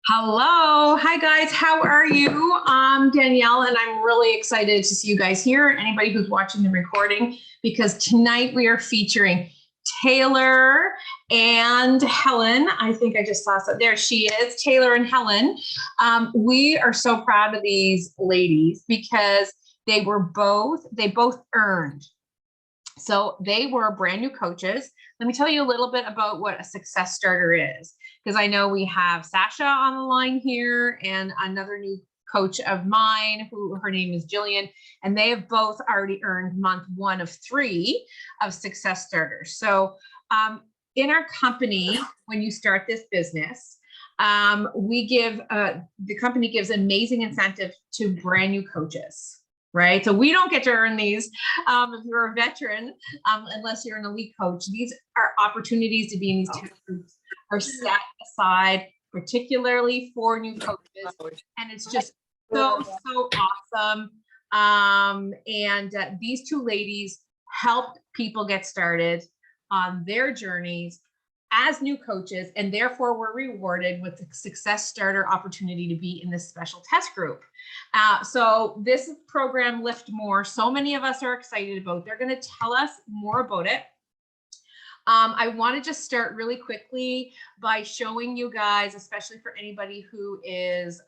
Hello. Hi, guys. How are you? I'm Danielle, and I'm really excited to see you guys here. Anybody who's watching the recording, because tonight we are featuring Taylor and Helen. I think I just saw some. There she is, Taylor and Helen. We are so proud of these ladies because they both earned. So they were brand new coaches. Let me tell you a little bit about what a success starter is, because I know we have Sasha on the line here and another new coach of mine who her name is Jillian, and they have both already earned month 1 of 3 of success starters. So in our company, when you start this business, we give the company gives amazing incentive to brand new coaches. Right. So we don't get to earn these if you're a veteran, unless you're an elite coach. These are opportunities to be in these test groups are set aside, particularly for new coaches. And it's just so awesome. These two ladies helped people get started on their journeys as new coaches, and therefore we're rewarded with the success starter opportunity to be in this special test group. So this program, LIIFT More, so many of us are excited about. They're going to tell us more about it. I want to just start really quickly by showing you guys, especially for anybody who is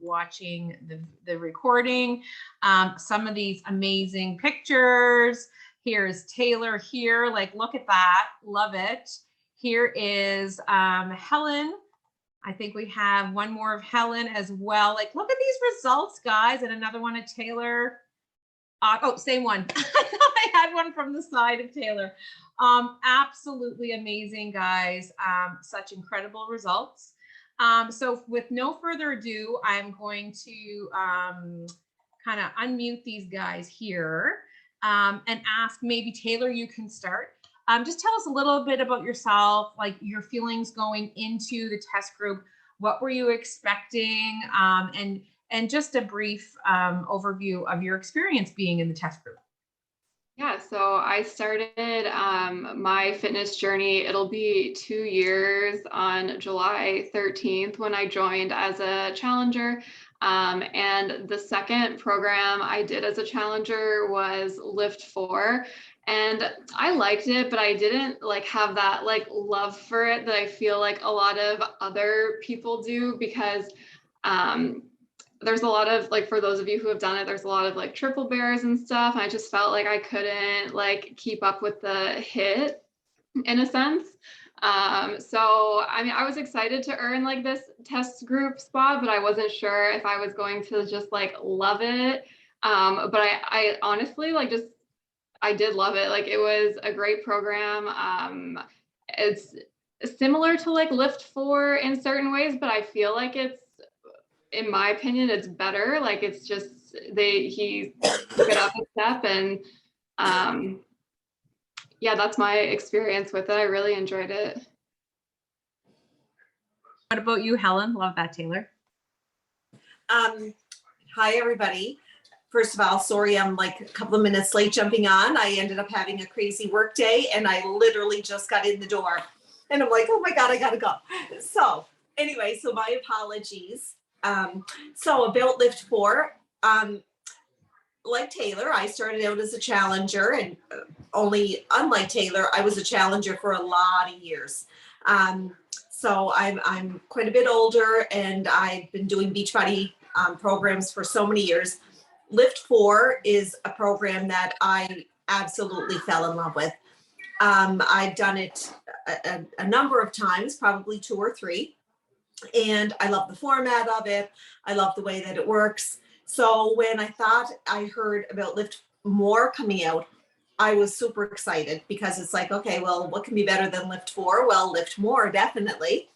watching the recording, some of these amazing pictures. Here's Taylor here, like, look at that, love it. Here is Helen. I think we have one more of Helen as well. Like, look at these results, guys. And another one of Taylor. Oh, same one. I thought I had one from the side of Taylor. Absolutely amazing, guys. Such incredible results. So with no further ado, I'm going to kind of unmute these guys here and ask, maybe Taylor, you can start. Just tell us a little bit about yourself, like your feelings going into the test group. What were you expecting? And just a brief overview of your experience being in the test group. Yeah, so I started my fitness journey. It'll be 2 years on July 13th when I joined as a challenger. And the second program I did as a challenger was LIIFT MORE. And I liked it, but I didn't like have that like love for it that I feel like a lot of other people do, because there's a lot of, like, for those of you who have done it, there's a lot of like triple bears and stuff. And I just felt like I couldn't like keep up with the hit in a sense. So, I mean, I was excited to earn like this test group spot, but I wasn't sure if I was going to just like love it. But I honestly like I did love it. Like, it was a great program. It's similar to like LIIFT MORE in certain ways, but I feel like in my opinion, it's better. Like, it's just, he took it up a step, and yeah, that's my experience with it. I really enjoyed it. What about you, Helen? Love that, Taylor. Hi, everybody. First of all, sorry, I'm like a couple of minutes late jumping on. I ended up having a crazy work day, and I literally just got in the door, and I'm like, oh my God, I gotta go. So anyway, so my apologies. So about LIIFT MORE, like Taylor, I started out as a challenger, and unlike Taylor, I was a challenger for a lot of years. So I'm quite a bit older, and I've been doing Beachbody programs for so many years. LIIFT MORE is a program that I absolutely fell in love with. I've done it a number of times, probably 2 or 3. And I love the format of it. I love the way that it works. So when I heard about LIIFT MORE coming out, I was super excited, because it's like, okay, well, what can be better than LIIFT MORE? Well, LIIFT MORE, definitely.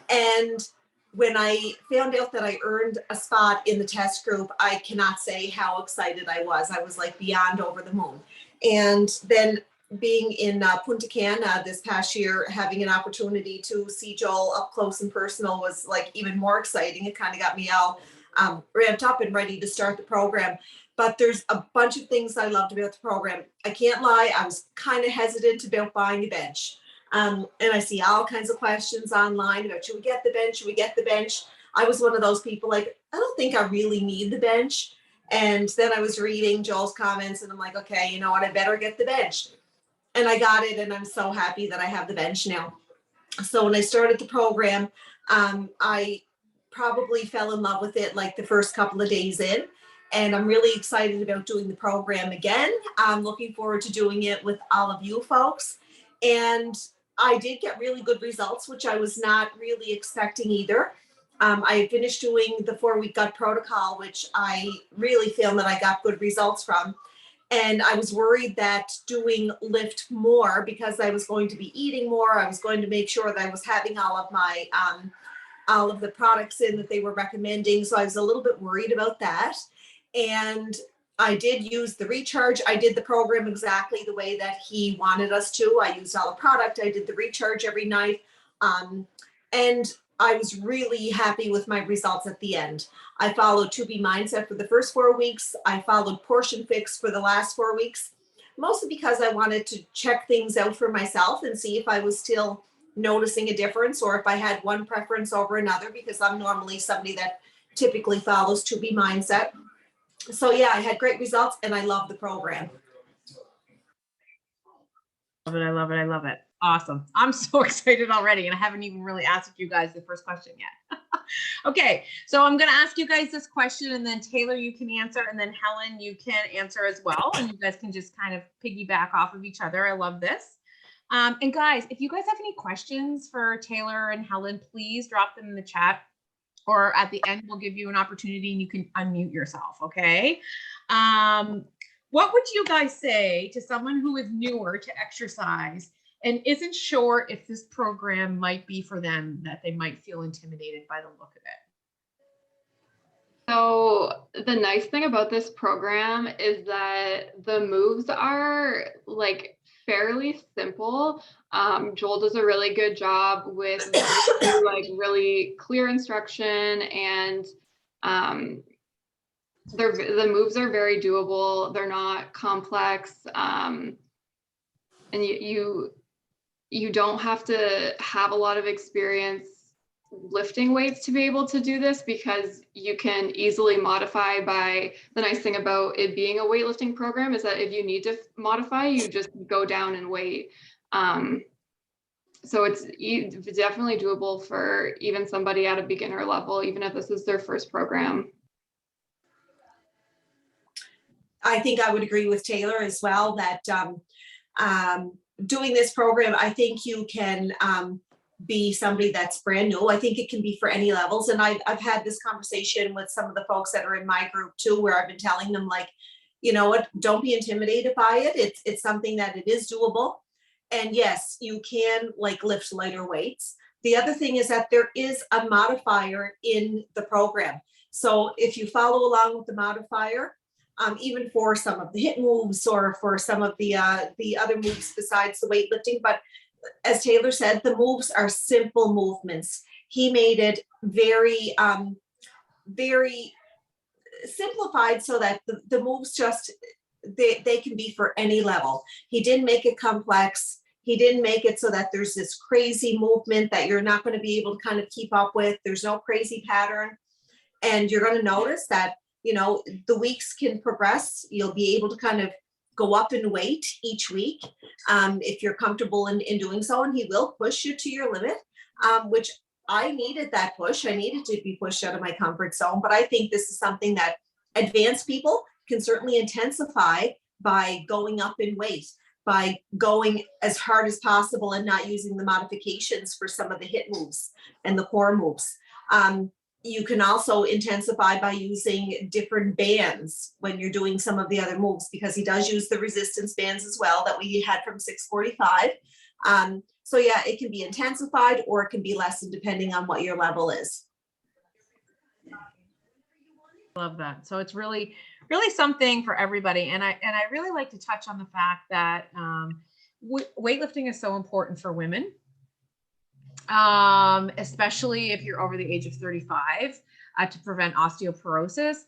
And when I found out that I earned a spot in the test group, I cannot say how excited I was. I was like beyond over the moon. And then being in Punta Cana this past year, having an opportunity to see Joel up close and personal was like even more exciting. It kind of got me all ramped up and ready to start the program. But there's a bunch of things I loved about the program. I can't lie, I was kind of hesitant about buying a bench. And I see all kinds of questions online about, should we get the bench? Should we get the bench? I was one of those people like, I don't think I really need the bench. And then I was reading Joel's comments and I'm like, okay, you know what? I better get the bench. And I got it. And I'm so happy that I have the bench now. So when I started the program, I probably fell in love with it like the first couple of days in. And I'm really excited about doing the program again. I'm looking forward to doing it with all of you folks. And I did get really good results, which I was not really expecting either. I finished doing the 4-week gut protocol, which I really feel that I got good results from. And I was worried that doing LIIFT More, because I was going to be eating more, I was going to make sure that I was having all of my all of the products in that they were recommending. So I was a little bit worried about that. And I did use the recharge. I did the program exactly the way that he wanted us to. I used all the product. I did the recharge every night. And I was really happy with my results at the end. I followed 2B Mindset for the first 4 weeks. I followed Portion Fix for the last 4 weeks, mostly because I wanted to check things out for myself and see if I was still noticing a difference or if I had one preference over another, because I'm normally somebody that typically follows 2B Mindset. So yeah, I had great results and I love the program. Love it. I love it. I love it. Awesome. I'm so excited already. And I haven't even really asked you guys the first question yet. Okay. So I'm going to ask you guys this question and then Taylor, you can answer. And then Helen, you can answer as well. And you guys can just kind of piggyback off of each other. I love this. And guys, if you guys have any questions for Taylor and Helen, please drop them in the chat. Or at the end, we'll give you an opportunity and you can unmute yourself, okay? What would you guys say to someone who is newer to exercise and isn't sure if this program might be for them, that they might feel intimidated by the look of it? So the nice thing about this program is that the moves are like fairly simple. Joel does a really good job with like really clear instruction, and the moves are very doable. They're not complex, and you don't have to have a lot of experience lifting weights to be able to do this, because you can easily modify. By the nice thing about it being a weightlifting program is that if you need to modify, you just go down in weight. So it's definitely doable for even somebody at a beginner level, even if this is their first program. I think I would agree with Taylor as well that doing this program, I think you can be somebody that's brand new. I think it can be for any levels. And I've had this conversation with some of the folks that are in my group too, where I've been telling them like, you know what, don't be intimidated by it. It's something that it is doable. And yes, you can like lift lighter weights. The other thing is that there is a modifier in the program. So if you follow along with the modifier, even for some of the hip moves or for some of the other moves besides the weightlifting, but as Taylor said, the moves are simple movements. He made it very, very simplified so that the moves just, they can be for any level. He didn't make it complex. He didn't make it so that there's this crazy movement that you're not going to be able to kind of keep up with. There's no crazy pattern. And you're going to notice that, you know, the weeks can progress. You'll be able to kind of go up in weight each week if you're comfortable in doing so. And he will push you to your limit, which I needed that push. I needed to be pushed out of my comfort zone. But I think this is something that advanced people can certainly intensify by going up in weight, by going as hard as possible and not using the modifications for some of the hip moves and the core moves. You can also intensify by using different bands when you're doing some of the other moves, because he does use the resistance bands as well that we had from 645. So yeah, it can be intensified or it can be lessened depending on what your level is. Love that. So it's really, really something for everybody. And I really like to touch on the fact that weightlifting is so important for women. Especially if you're over the age of 35, to prevent osteoporosis.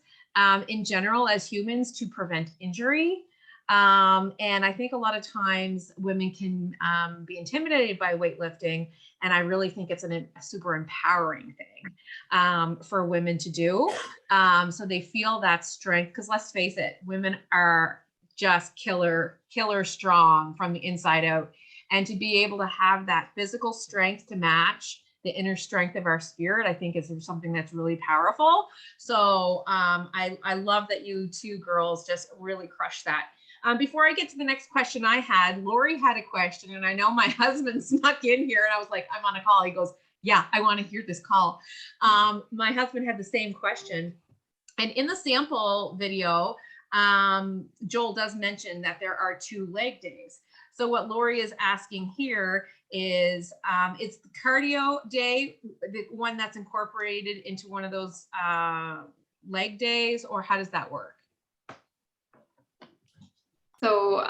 In general, as humans, to prevent injury. And I think a lot of times women can be intimidated by weightlifting. And I really think it's a super empowering thing for women to do. So they feel that strength, because let's face it, women are just killer strong from the inside out. And to be able to have that physical strength to match the inner strength of our spirit, I think is something that's really powerful. So I love that you two girls just really crushed that. Before I get to the next question I had, Lori had a question, and I know my husband snuck in here, and I was like, I'm on a call. He goes, yeah, I want to hear this call. My husband had the same question. And in the sample video, Joel does mention that there are 2 leg days. So what Lori is asking here is, it's the cardio day, the one that's incorporated into one of those leg days, or how does that work? So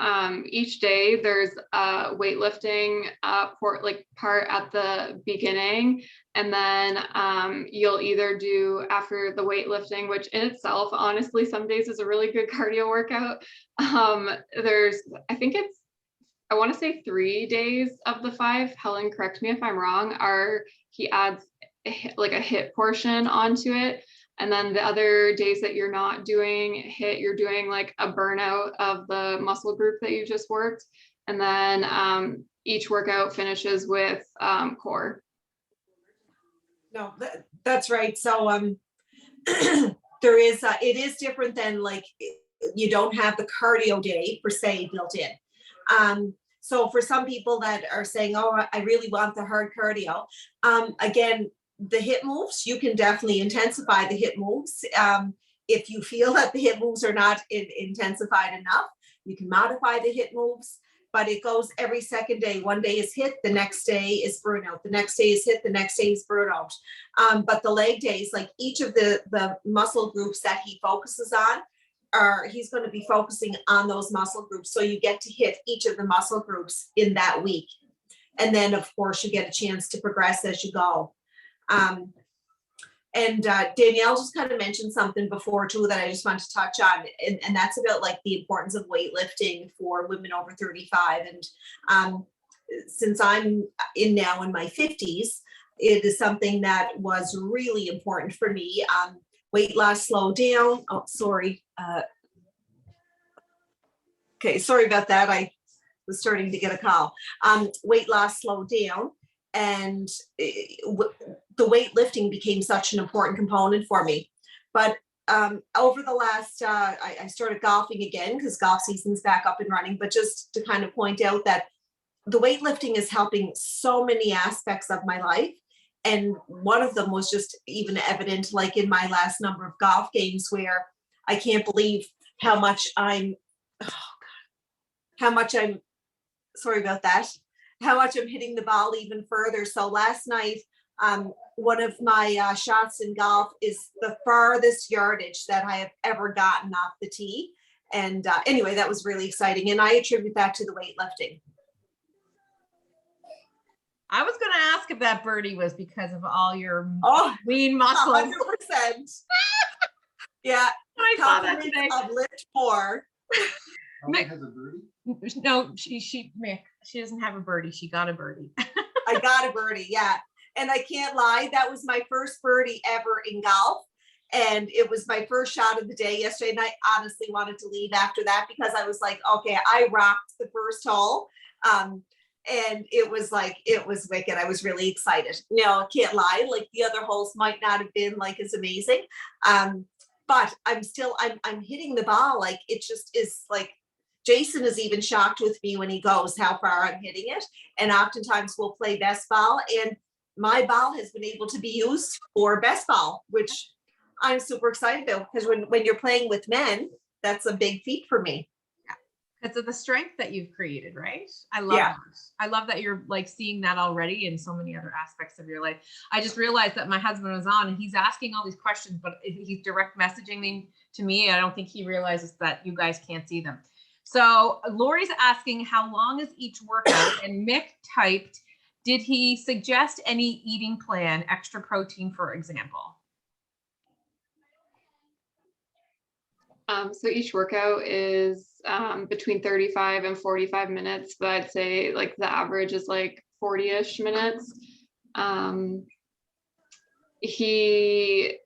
each day there's a weightlifting part at the beginning, and then you'll either do after the weightlifting, which in itself, honestly, some days is a really good cardio workout. There's, I want to say 3 days of the 5, Helen, correct me if I'm wrong, he adds a HIIT portion onto it. And then the other days that you're not doing HIIT, you're doing like a burnout of the muscle group that you just worked. And then each workout finishes with core. No, that's right. So there is, it is different than like, you don't have the cardio day per se built in. So for some people that are saying, oh, I really want the hard cardio, again, the HIIT moves, you can definitely intensify the HIIT moves. If you feel that the HIIT moves are not intensified enough, you can modify the HIIT moves, but it goes every second day. One day is HIIT, the next day is burnout, the next day is HIIT, the next day is burnout. But the leg days, like each of the muscle groups that he focuses on, he's going to be focusing on those muscle groups. So you get to hit each of the muscle groups in that week. And then of course you get a chance to progress as you go. And Danielle just kind of mentioned something before too that I just want to touch on, and that's about like the importance of weightlifting for women over 35. And since I'm now in my 50s, it is something that was really important for me. Weight loss slowed down. Oh, sorry. Okay, sorry about that. I was starting to get a call. Weight loss slowed down, and the weightlifting became such an important component for me. But over the last, I started golfing again because golf season's back up and running, but just to kind of point out that the weightlifting is helping so many aspects of my life. And one of them was just even evident like in my last number of golf games, where I can't believe how much I'm sorry about that, how much I'm hitting the ball even further. So last night, one of my shots in golf is the farthest yardage that I have ever gotten off the tee. And anyway, that was really exciting. And I attribute that to the weightlifting. I was going to ask if that birdie was because of all your lean 100%. muscles. Yeah. I saw that today. Of LIIFT MORE. Mick has a birdie? No, Mick, she doesn't have a birdie. She got a birdie. I got a birdie, yeah. And I can't lie, that was my first birdie ever in golf. And it was my first shot of the day yesterday. And I honestly wanted to leave after that because I was like, okay, I rocked the first hole. And it was wicked. I was really excited. No, I can't lie. Like the other holes might not have been like as amazing. But I'm hitting the ball. Like it just is like, Jason is even shocked with me when he goes how far I'm hitting it. And oftentimes we'll play best ball, and my ball has been able to be used for best ball, which I'm super excited about, because when you're playing with men, that's a big feat for me. Because of the strength that you've created, right? I love that. I love that you're like seeing that already in so many other aspects of your life. I just realized that my husband was on and he's asking all these questions, but he's direct messaging them to me. I don't think he realizes that you guys can't see them. So Lori's asking how long is each workout, and Mick typed, did he suggest any eating plan, extra protein, for example? So each workout is between 35 and 45 minutes, but I'd say like the average is like 40-ish minutes. He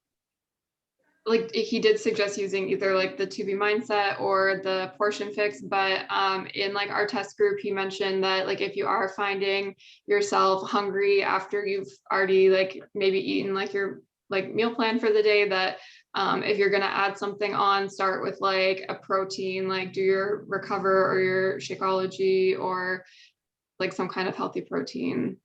did suggest using either like the 2B mindset or the portion fix, but in like our test group, he mentioned that like if you are finding yourself hungry after you've already like maybe eaten like your like meal plan for the day, that if you're going to add something on, start with like a protein, like do your Recover or your Shakeology or like some kind of healthy protein.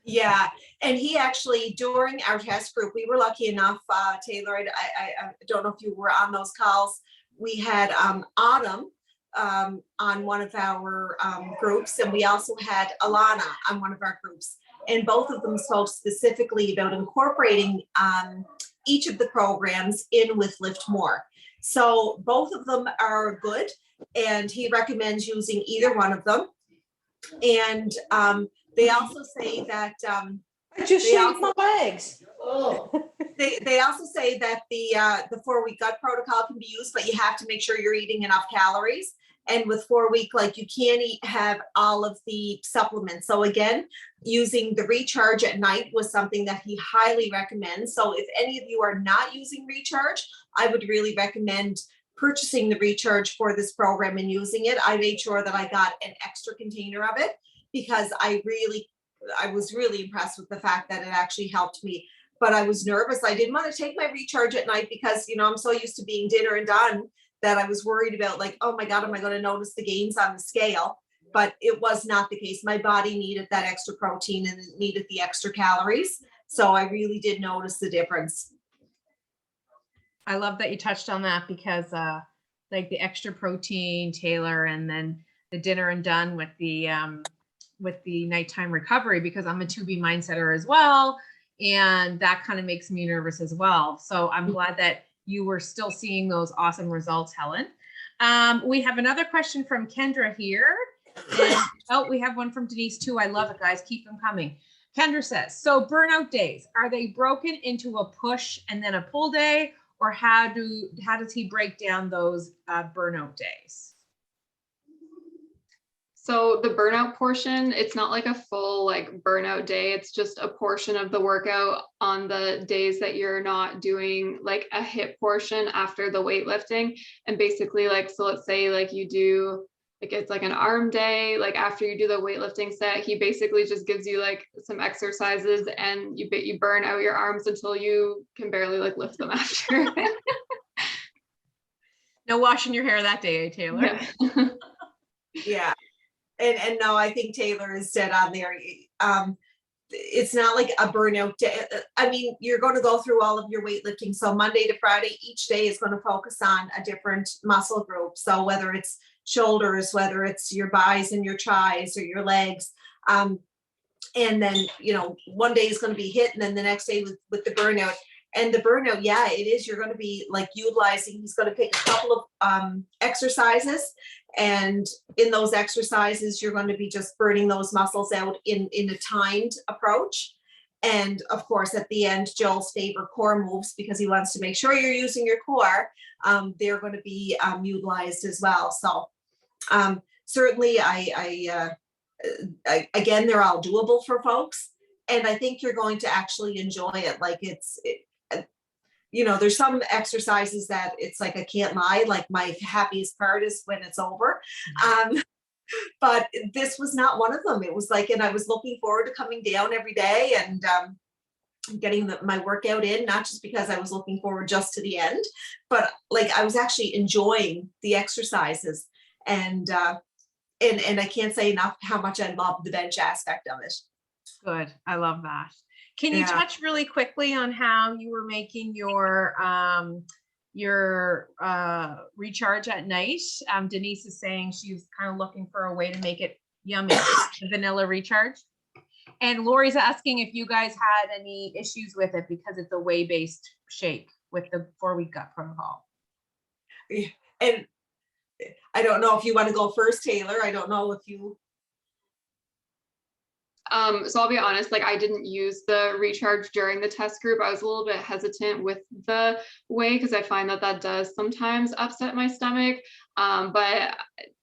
Yeah, and he actually, during our test group, we were lucky enough, Taylor, I don't know if you were on those calls. We had Autumn on one of our groups, and we also had Alana on one of our groups. And both of them spoke specifically about incorporating each of the programs in with LIIFT More. So both of them are good, and he recommends using either one of them. And they also say that I just shaved my legs. Oh. they also say that the 4-week gut protocol can be used, but you have to make sure you're eating enough calories. And with 4-week, like you can't have all of the supplements. So again, using the recharge at night was something that he highly recommends. So if any of you are not using recharge, I would really recommend purchasing the recharge for this program and using it. I made sure that I got an extra container of it because I was really impressed with the fact that it actually helped me. But I was nervous. I didn't want to take my recharge at night because, you know, I'm so used to being dinner and done that I was worried about like, oh my God, am I going to notice the gains on the scale? But it was not the case. My body needed that extra protein and it needed the extra calories. So I really did notice the difference. I love that you touched on that because like the extra protein, Taylor, and then the dinner and done with the nighttime recovery, because I'm a 2B mindsetter as well. And that kind of makes me nervous as well. So I'm glad that you were still seeing those awesome results, Helen. We have another question from Kendra here. And, we have one from Denise too. I love it, guys. Keep them coming. Kendra says, so burnout days, are they broken into a push and then a pull day? Or how does he break down those burnout days? So the burnout portion, it's not like a full like burnout day. It's just a portion of the workout on the days that you're not doing like a HIIT portion after the weightlifting. And basically like, so let's say like you do, like it's like an arm day, like after you do the weightlifting set, he basically just gives you like some exercises and you burn out your arms until you can barely like lift them after. No washing your hair that day, Taylor. Yeah. Yeah. And no, I think Taylor is dead on there. It's not like a burnout day. I mean, you're going to go through all of your weightlifting. So Monday to Friday, each day is going to focus on a different muscle group. So whether it's shoulders, whether it's your buys and your tries or your legs. And then, you know, one day is going to be HIIT and then the next day with the burnout. And the burnout, yeah, it is. You're going to be like utilizing, he's going to pick a couple of exercises. And in those exercises, you're going to be just burning those muscles out in a timed approach. And of course, at the end, Joel's favorite core moves, because he wants to make sure you're using your core, they're going to be utilized as well. So certainly, again, they're all doable for folks. And I think you're going to actually enjoy it. Like you know, there's some exercises that it's like, I can't lie, like my happiest part is when it's over. But this was not one of them. It was like, and I was looking forward to coming down every day and getting my workout in, not just because I was looking forward just to the end, but like I was actually enjoying the exercises. And I can't say enough how much I love the bench aspect of it. Good. I love that. Can you touch really quickly on how you were making your recharge at night? Denise is saying she's kind of looking for a way to make it yummy, the vanilla recharge. And Lori's asking if you guys had any issues with it because it's a whey-based shake with the 4-week gut protocol. And I don't know if you want to go first, Taylor. I don't know if you. So I'll be honest, like I didn't use the recharge during the test group. I was a little bit hesitant with the whey because I find that that does sometimes upset my stomach. But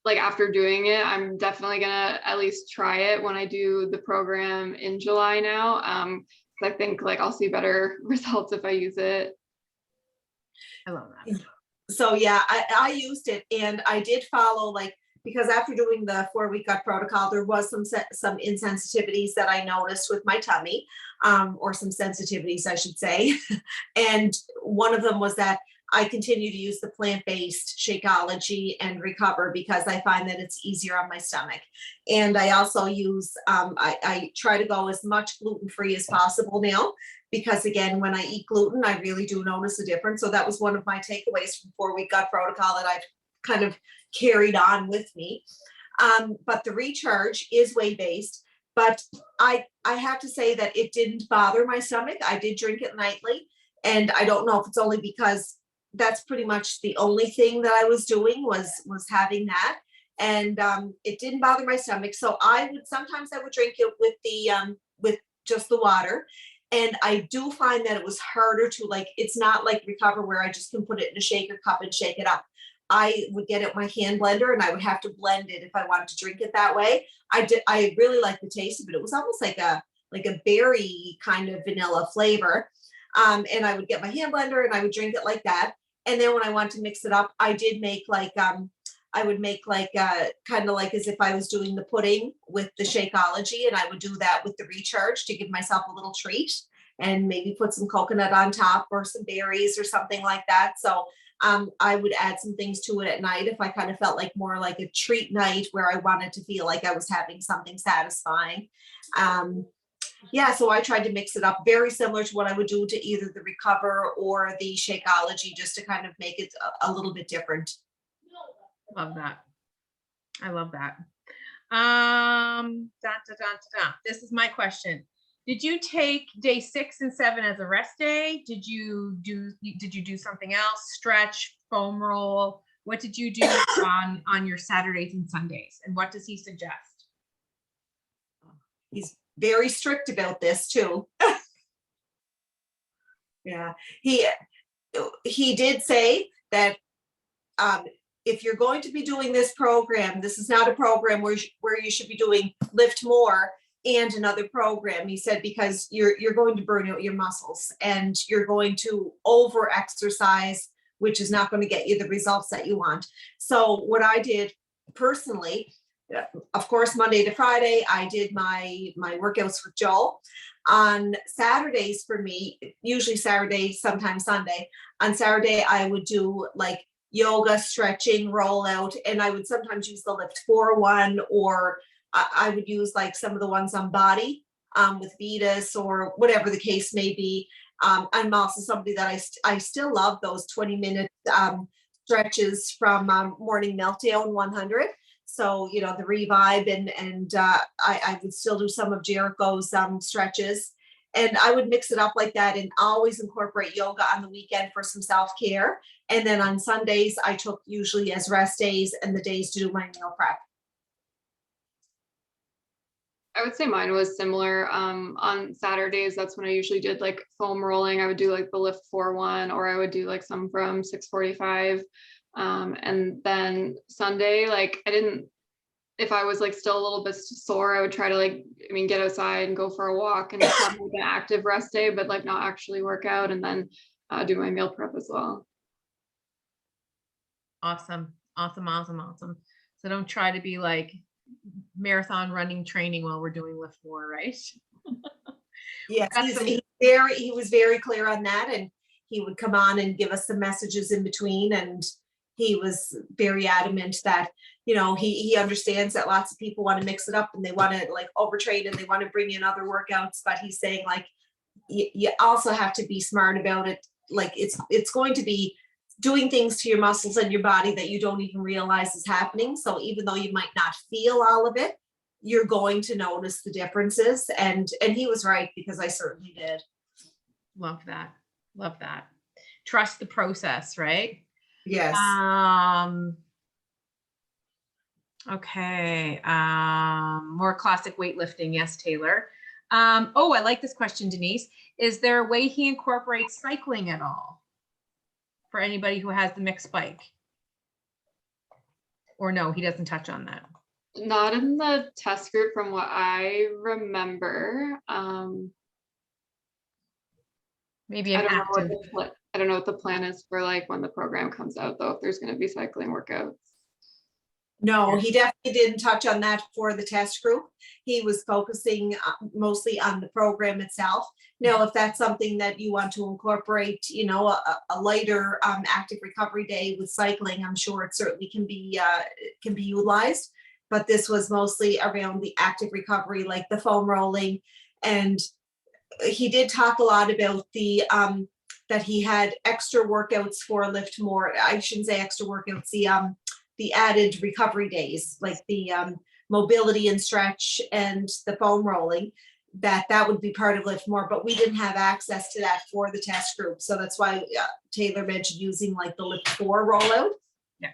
like after doing it, I'm definitely gonna at least try it when I do the program in July now. 'Cause I think like I'll see better results if I use it. I love that. So yeah, I used it, and I did follow, like, because after doing the 4-week gut protocol, there was some insensitivities that I noticed with my tummy, or some sensitivities, I should say. And one of them was that I continue to use the plant-based Shakeology and Recover because I find that it's easier on my stomach. And I also use, I try to go as much gluten-free as possible now, because again, when I eat gluten, I really do notice a difference. So that was one of my takeaways from 4-week gut protocol that I've kind of carried on with me. But the recharge is whey-based, but I have to say that it didn't bother my stomach. I did drink it nightly, and I don't know if it's only because that's pretty much the only thing that I was doing was having that. And it didn't bother my stomach. So sometimes I would drink it with just the water. And I do find that it was harder to, like, it's not like Recover where I just can put it in a shaker cup and shake it up. I would get it in my hand blender and I would have to blend it if I wanted to drink it that way. I really like the taste of it. It was almost like a berry kind of vanilla flavor. And I would get my hand blender and I would drink it like that. And then when I wanted to mix it up, I did make like I would make like kind of like as if I was doing the pudding with the Shakeology, and I would do that with the recharge to give myself a little treat and maybe put some coconut on top or some berries or something like that. So I would add some things to it at night if I kind of felt like more like a treat night where I wanted to feel like I was having something satisfying. Yeah, so I tried to mix it up very similar to what I would do to either the Recover or the Shakeology, just to kind of make it a little bit different. Love that. I love that. This is my question. Did you take day 6 and 7 as a rest day? Did you do something else? Stretch, foam roll? What did you do on your Saturdays and Sundays? And what does he suggest? He's very strict about this too. Yeah, he did say that if you're going to be doing this program, this is not a program where you should be doing LIIFT More and another program. He said, because you're going to burn out your muscles and you're going to over exercise, which is not going to get you the results that you want. So what I did personally, of course, Monday to Friday, I did my workouts with Joel. On Saturdays for me, usually Saturday, sometimes Sunday. On Saturday, I would do like yoga, stretching, rollout, and I would sometimes use the LIIFT one, or I would use like some of the ones on body with Vitas or whatever the case may be. I'm also somebody that I still love those 20-minute stretches from Morning Meltdown 100. So, you know, the Revive and I would still do some of Jericho's stretches, and I would mix it up like that and always incorporate yoga on the weekend for some self-care. And then on Sundays, I took usually as rest days and the days to do my meal prep. I would say mine was similar. On Saturdays, that's when I usually did like foam rolling. I would do like the LIIFT one, or I would do like some from 645. And then Sunday, like if I was like still a little bit sore, I would try to like, get outside and go for a walk and have like an active rest day, but like not actually work out, and then do my meal prep as well. Awesome. So don't try to be like marathon running training while we're doing LIIFT More, right? Yes, he was very clear on that, and he would come on and give us some messages in between, and he was very adamant that, you know, he understands that lots of people want to mix it up and they want to like overtrain and they want to bring in other workouts, but he's saying like you also have to be smart about it. Like it's going to be doing things to your muscles and your body that you don't even realize is happening. So even though you might not feel all of it, you're going to notice the differences. And he was right, because I certainly did. Love that. Trust the process, right? Yes. Okay. More classic weightlifting. Yes, Taylor. Oh, I like this question, Denise. Is there a way he incorporates cycling at all for anybody who has the mixed bike? Or no, he doesn't touch on that. Not in the test group from what I remember. Maybe I an don't know active. I don't know what the plan is for like when the program comes out though, if there's going to be cycling workouts. No, he definitely didn't touch on that for the test group. He was focusing mostly on the program itself. Now, if that's something that you want to incorporate, you know, a lighter active recovery day with cycling, I'm sure it certainly can be utilized. But this was mostly around the active recovery, like the foam rolling. And he did talk a lot about the that he had extra workouts for LIIFT MORE. I shouldn't say extra workouts, the added recovery days, like the mobility and stretch and the foam rolling, that would be part of LIIFT MORE, but we didn't have access to that for the test group. So that's why Taylor mentioned using like the LIIFT MORE rollout. Yeah.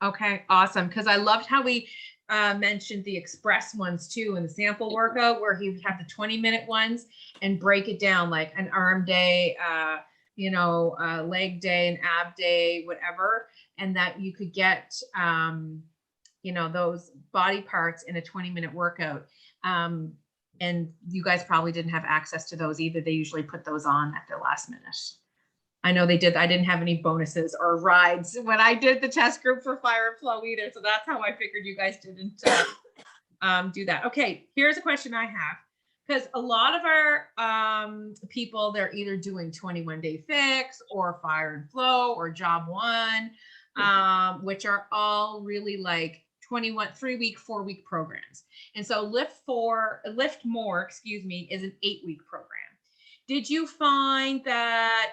Okay, awesome. Because I loved how we mentioned the express ones too in the sample workout, where he would have the 20-minute ones and break it down like an arm day, leg day, an ab day, whatever. And that you could get, those body parts in a 20-minute workout. And you guys probably didn't have access to those either. They usually put those on at the last minute. I know they did. I didn't have any bonuses or rides when I did the test group for Fire and Flow either. So that's how I figured you guys didn't do that. Okay, here's a question I have. Because a lot of our people, they're either doing 21-day fix or Fire and Flow or Job 1. Which are all really like 3-week, 4-week programs. And so LIIFT MORE, is an 8-week program. Did you find that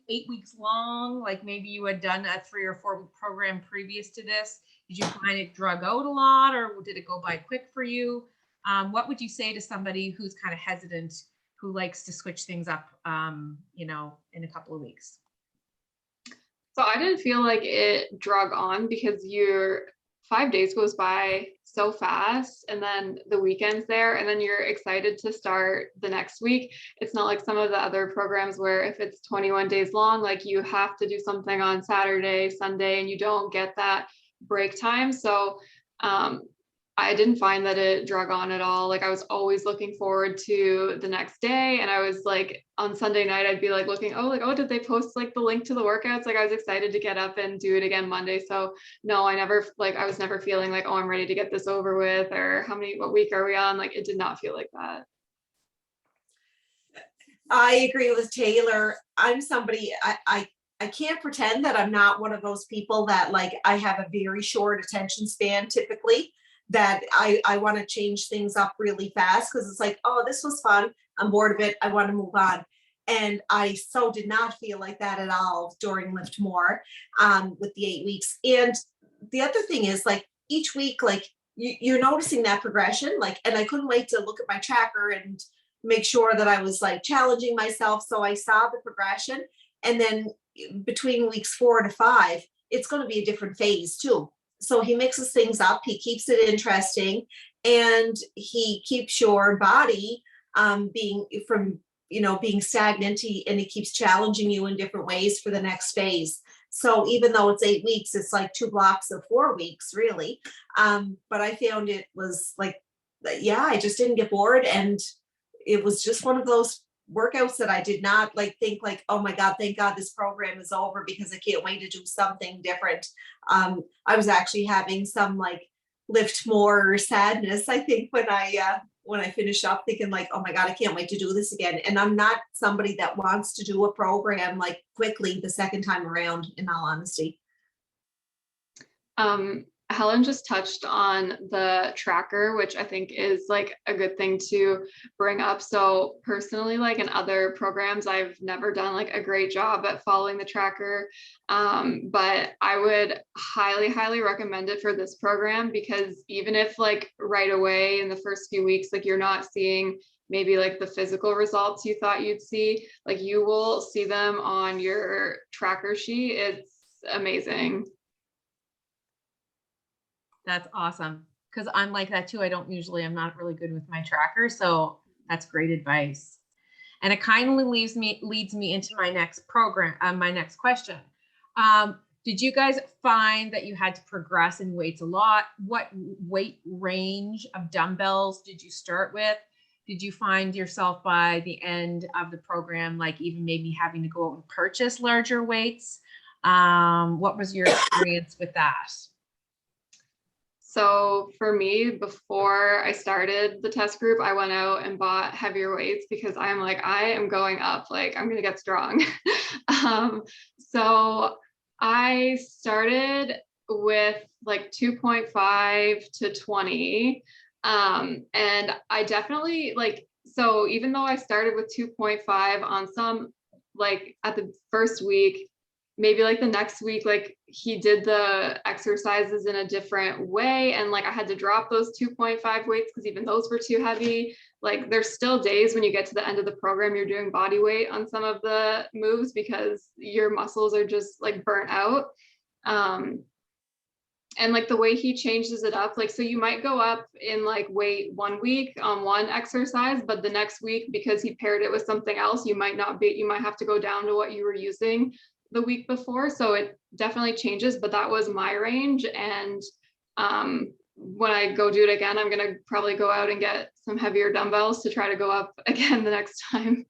8 weeks long? Like maybe you had done a 3 or 4 week program previous to this. Did you find it drug out a lot, or did it go by quick for you? What would you say to somebody who's kind of hesitant, who likes to switch things up, in a couple of weeks? So I didn't feel like it drug on because your 5 days goes by so fast, and then the weekend's there, and then you're excited to start the next week. It's not like some of the other programs where if it's 21 days long, like you have to do something on Saturday, Sunday, and you don't get that break time. So I didn't find that it drug on at all. Like I was always looking forward to the next day. And I was like, on Sunday night, I'd be like looking, did they post like the link to the workouts? Like I was excited to get up and do it again Monday. So no, I was never feeling like, oh, I'm ready to get this over with, or what week are we on? Like it did not feel like that. I agree with Taylor. I'm somebody, I can't pretend that I'm not one of those people that like, I have a very short attention span typically, that I want to change things up really fast because it's like, oh, this was fun. I'm bored of it. I want to move on. And I so did not feel like that at all during LIIFT MORE with the 8 weeks. And the other thing is like each week, like you're noticing that progression, like, and I couldn't wait to look at my tracker and make sure that I was like challenging myself. So I saw the progression. And then between weeks 4 to 5, it's going to be a different phase too. So he mixes things up, he keeps it interesting, and he keeps your body being stagnant, and he keeps challenging you in different ways for the next phase. So even though it's 8 weeks, it's like 2 blocks of 4 weeks really. But I found it was like, yeah, I just didn't get bored, and it was just one of those workouts that I did not like think like, oh my God, thank God this program is over because I can't wait to do something different. I was actually having some like LIIFT MORE sadness, I think, when I finished up, thinking like, oh my God, I can't wait to do this again. And I'm not somebody that wants to do a program like quickly the second time around, in all honesty. Helen just touched on the tracker, which I think is like a good thing to bring up. So personally, like in other programs, I've never done like a great job at following the tracker. But I would highly, highly recommend it for this program, because even if like right away in the first few weeks, like you're not seeing maybe like the physical results you thought you'd see, like you will see them on your tracker sheet. It's amazing. That's awesome. Because I'm like that too. I'm not really good with my tracker. So that's great advice. And it kindly leads me into my next my next question. Did you guys find that you had to progress in weights a lot? What weight range of dumbbells did you start with? Did you find yourself by the end of the program, like even maybe having to go out and purchase larger weights? What was your experience with that? So for me, before I started the test group, I went out and bought heavier weights because I'm like, I am going up, like I'm gonna get strong. So I started with like 2.5 to 20. And I definitely so even though I started with 2.5 on some, like at the first week, maybe like the next week, like he did the exercises in a different way. And like I had to drop those 2.5 weights because even those were too heavy. Like there's still days when you get to the end of the program, you're doing body weight on some of the moves because your muscles are just like burnt out. And like the way he changes it up, like, so you might go up in like weight 1 week on one exercise, but the next week, because he paired it with something else, you might have to go down to what you were using the week before. So it definitely changes, but that was my range. And when I go do it again, I'm going to probably go out and get some heavier dumbbells to try to go up again the next time.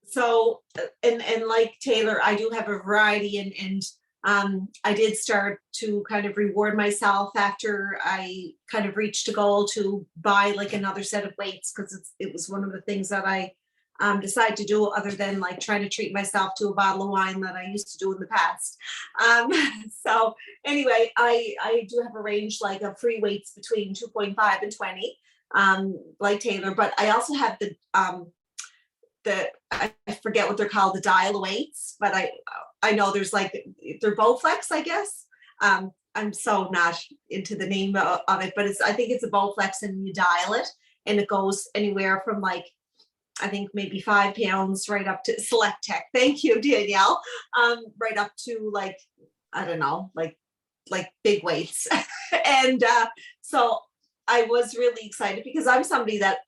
So, and like Taylor, I do have a variety, and I did start to kind of reward myself after I kind of reached a goal to buy like another set of weights, because it was one of the things that I decided to do, other than like trying to treat myself to a bottle of wine that I used to do in the past. So anyway, I do have a range like of free weights between 2.5 and 20, like Taylor, but I also have the I forget what they're called, the dial weights, but I know there's like, they're Bowflex, I guess. I'm so not into the name of it, but I think it's a Bowflex, and you dial it and it goes anywhere from like, I think maybe 5 pounds right up to Select Tech. Thank you, Danielle. Right up to like, I don't know, like big weights. And so I was really excited because I'm somebody that,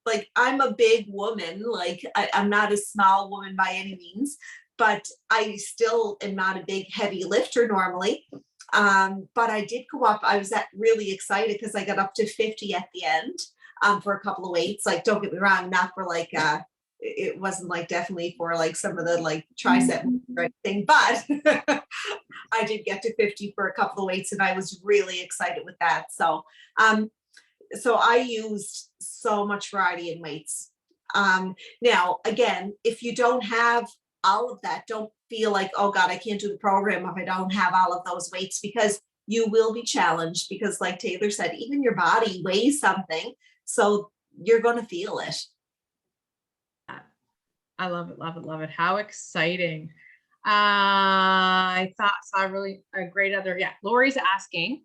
like, I'm a big woman, like I'm not a small woman by any means, but I still am not a big heavy lifter normally. But I did go up, I was really excited because I got up to 50 at the end for a couple of weights. Like, don't get me wrong, not for like, it wasn't like definitely for like some of the like tricep or anything, but I did get to 50 for a couple of weights, and I was really excited with that. So, so I used so much variety in weights. Now, again, if you don't have all of that, don't feel like, oh God, I can't do the program if I don't have all of those weights, because you will be challenged, because like Taylor said, even your body weighs something. So you're going to feel it. I love it, love it, love it. How exciting. I saw really a great other, Lori's asking,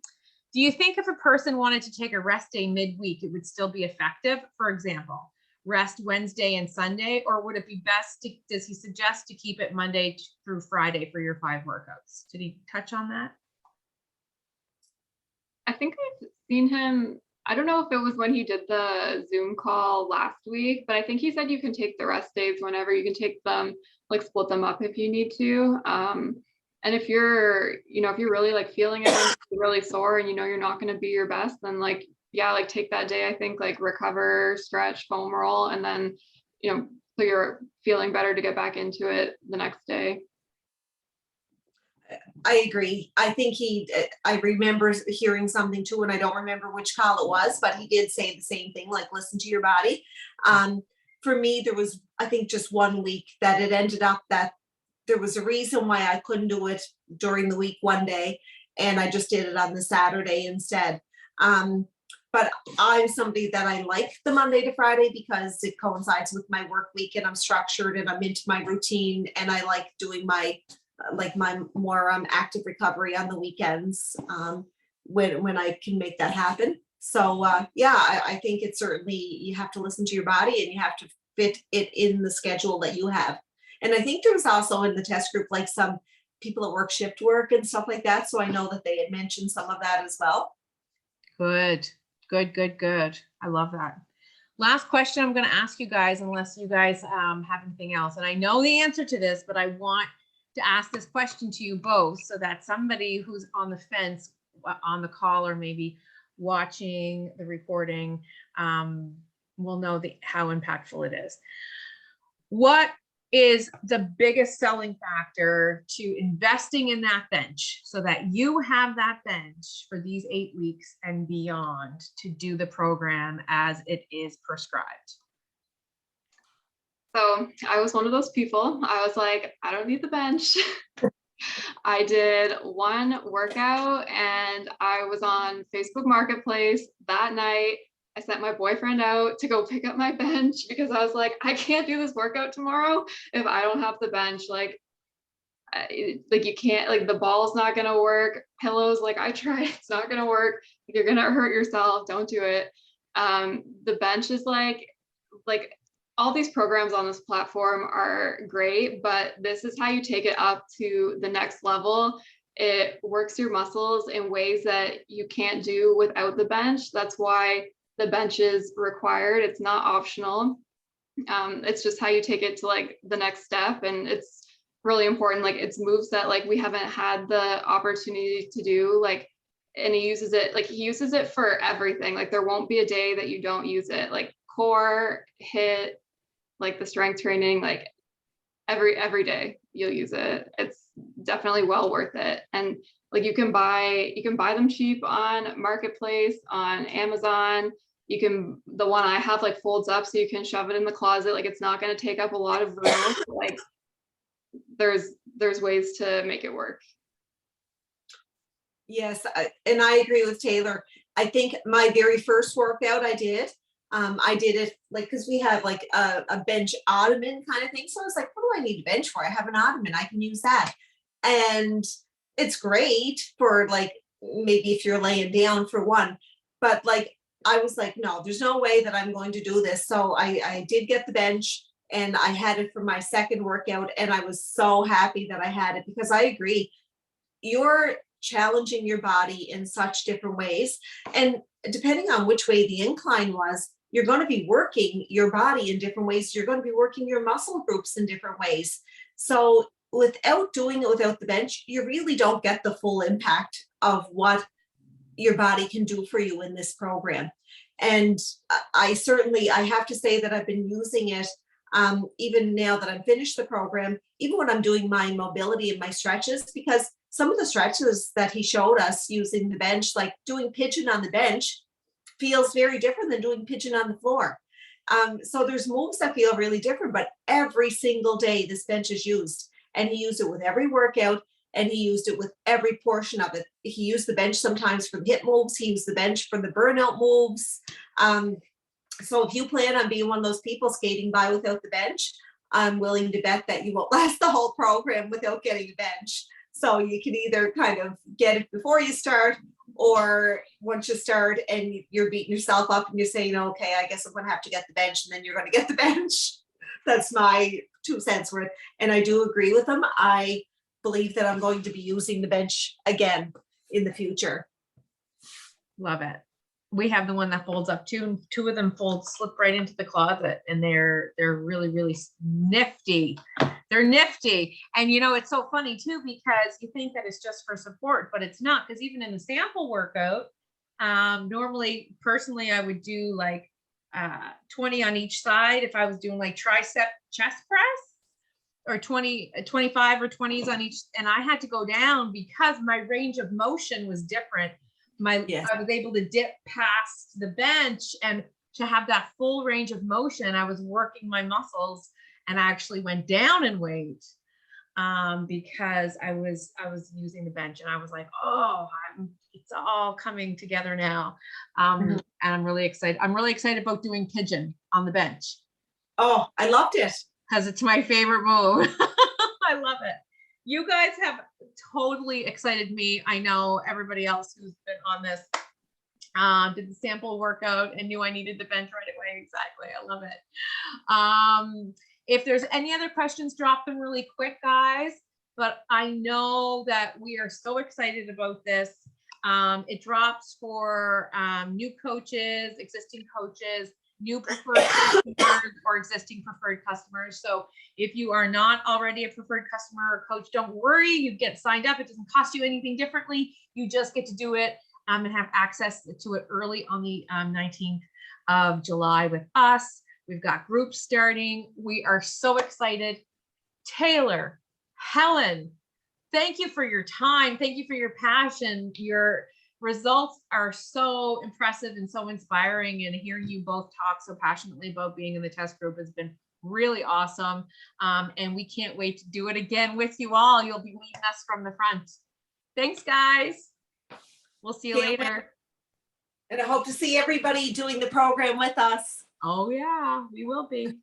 do you think if a person wanted to take a rest day midweek, it would still be effective? For example, rest Wednesday and Sunday, or would it be best does he suggest to keep it Monday through Friday for your 5 workouts? Did he touch on that? I think I've seen him, I don't know if it was when he did the Zoom call last week, but I think he said you can take the rest days whenever. You can take them, like split them up if you need to. And if you're, if you're really like feeling it, you're really sore and you're not going to be your best, then like, yeah, like take that day, I think, like recover, stretch, foam roll, and then, so you're feeling better to get back into it the next day. I agree. I think I remember hearing something too, and I don't remember which call it was, but he did say the same thing, like listen to your body. For me, there was, I think, just 1 week that it ended up that there was a reason why I couldn't do it during the week one day, and I just did it on the Saturday instead. But I'm somebody that I like the Monday to Friday because it coincides with my work week, and I'm structured and I'm into my routine, and I like doing my more active recovery on the weekends when I can make that happen. So I think it's certainly, you have to listen to your body and you have to fit it in the schedule that you have. And I think there was also in the test group like some people that work shift work and stuff like that. So I know that they had mentioned some of that as well. Good, good, good, good. I love that. Last question I'm going to ask you guys, unless you guys have anything else. And I know the answer to this, but I want to ask this question to you both so that somebody who's on the fence, on the call, or maybe watching the recording will know how impactful it is. What is the biggest selling factor to investing in that bench so that you have that bench for these 8 weeks and beyond to do the program as it is prescribed? So I was one of those people. I was like, I don't need the bench. I did one workout and I was on Facebook Marketplace that night. I sent my boyfriend out to go pick up my bench because I was like, I can't do this workout tomorrow if I don't have the bench. Like you can't, like the ball's not going to work. Pillows, like I tried, it's not going to work. If you're going to hurt yourself, don't do it. The bench is like all these programs on this platform are great, but this is how you take it up to the next level. It works your muscles in ways that you can't do without the bench. That's why the bench is required. It's not optional. It's just how you take it to like the next step. And it's really important. Like it's moves that like we haven't had the opportunity to do. Like, and he uses it for everything. Like there won't be a day that you don't use it. Like core, HIIT, like the strength training, like every day you'll use it. It's definitely well worth it. And like you can buy them cheap on Marketplace, on Amazon. The one I have like folds up so you can shove it in the closet. Like it's not going to take up a lot of room. Like there's ways to make it work. Yes, and I agree with Taylor. I think my very first workout I did it like, because we have like a bench ottoman kind of thing. So I was like, what do I need a bench for? I have an ottoman, I can use that. And it's great for like, maybe if you're laying down for one, but like, I was like, no, there's no way that I'm going to do this. So I did get the bench and I had it for my second workout. And I was so happy that I had it because I agree. You're challenging your body in such different ways. And depending on which way the incline was, you're going to be working your body in different ways. You're going to be working your muscle groups in different ways. So without doing it without the bench, you really don't get the full impact of what your body can do for you in this program. And I have to say that I've been using it even now that I'm finished the program, even when I'm doing my mobility and my stretches, because some of the stretches that he showed us using the bench, like doing pigeon on the bench, feels very different than doing pigeon on the floor. So there's moves that feel really different, but every single day this bench is used, and he used it with every workout, and he used it with every portion of it. He used the bench sometimes for the hip moves. He used the bench for the burnout moves. So if you plan on being one of those people skating by without the bench, I'm willing to bet that you won't last the whole program without getting a bench. So you can either kind of get it before you start, or once you start and you're beating yourself up and you're saying, okay, I guess I'm going to have to get the bench, and then you're going to get the bench. That's my 2 cents worth. And I do agree with them. I believe that I'm going to be using the bench again in the future. Love it. We have the one that folds up too. 2 of them slip right into the closet, and they're really, really nifty. They're nifty. And it's so funny too, because you think that it's just for support, but it's not, because even in the sample workout, normally personally, I would do like 20 on each side. If I was doing like tricep chest press, or 25 or 20s on each, and I had to go down because my range of motion was different. I was able to dip past the bench, and to have that full range of motion, I was working my muscles, and I actually went down in weight because I was using the bench, and I was like, it's all coming together now. And I'm really excited. I'm really excited about doing pigeon on the bench. Oh, I loved it. Because it's my favorite move. I love it. You guys have totally excited me. I know everybody else who's been on this did the sample workout and knew I needed the bench right away. Exactly. I love it. If there's any other questions, drop them really quick, guys. but I know that we are so excited about this. It drops for new coaches, existing coaches, new preferred customers, or existing preferred customers. So if you are not already a preferred customer or coach, don't worry, you get signed up. It doesn't cost you anything differently. You just get to do it and have access to it early on the 19th of July with us. We've got groups starting. We are so excited. Taylor, Helen, thank you for your time. Thank you for your passion. Your results are so impressive and so inspiring. And hearing you both talk so passionately about being in the test group has been really awesome. And we can't wait to do it again with you all. You'll be leading us from the front. Thanks, guys. We'll see you later. And I hope to see everybody doing the program with us. Oh, yeah, we will be.